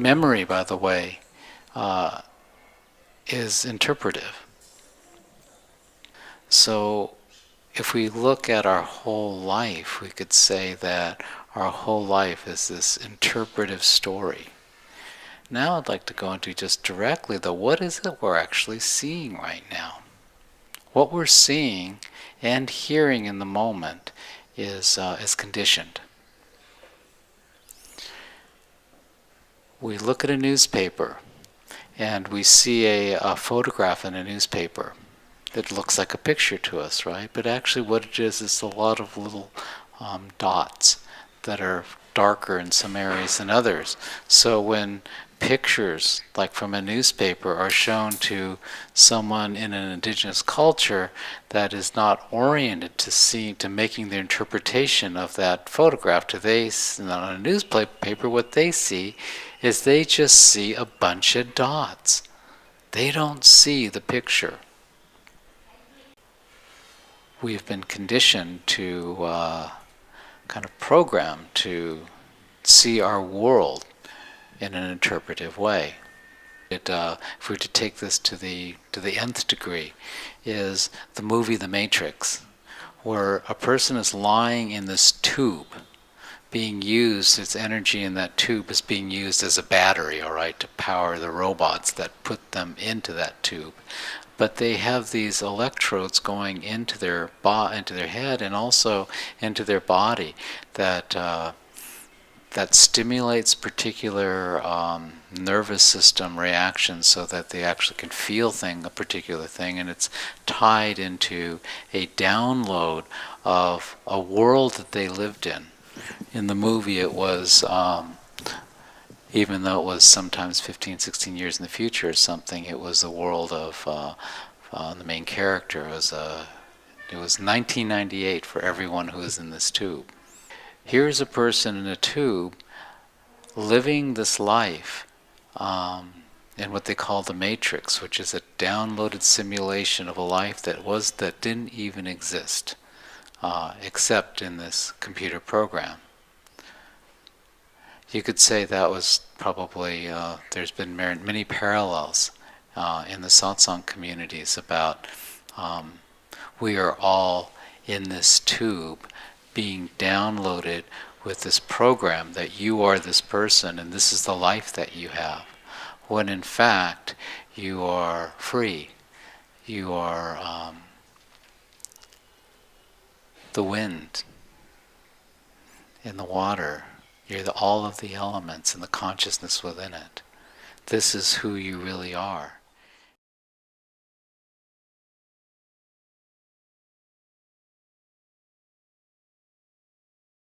memory, by the way, is interpretive. So if we look at our whole life, we could say that our whole life is this interpretive story. Now I'd like to go into just directly what is it we're actually seeing right now? What we're seeing and hearing in the moment is conditioned. We look at a newspaper and we see a photograph in a newspaper. It looks like a picture to us, right? But actually what it is a lot of little dots that are darker in some areas than others. So when pictures, like from a newspaper, are shown to someone in an indigenous culture that is not oriented to making their interpretation of that photograph, on a newspaper, what they see is they just see a bunch of dots. They don't see the picture. We've been conditioned to kind of programmed to see our world in an interpretive way. If we were to take this to the nth degree, is the movie The Matrix, where a person is lying in this tube, being used, its energy in that tube is being used as a battery, all right, to power the robots that put them into that tube. But they have these electrodes going into their head and also into their body that stimulates particular nervous system reactions so that they actually can feel a particular thing, and it's tied into a download of a world that they lived in. In the movie it was, even though it was sometimes 15, 16 years in the future or something, it was the world of the main character. It was 1998 for everyone who was in this tube. Here's a person in a tube living this life in what they call the Matrix, which is a downloaded simulation of a life that didn't even exist, except in this computer program. You could say that was probably, there's been many parallels in the satsang communities about we are all in this tube being downloaded with this program that you are this person and this is the life that you have, when in fact you are free. You are the wind in the water. You're all of the elements and the consciousness within it. This is who you really are.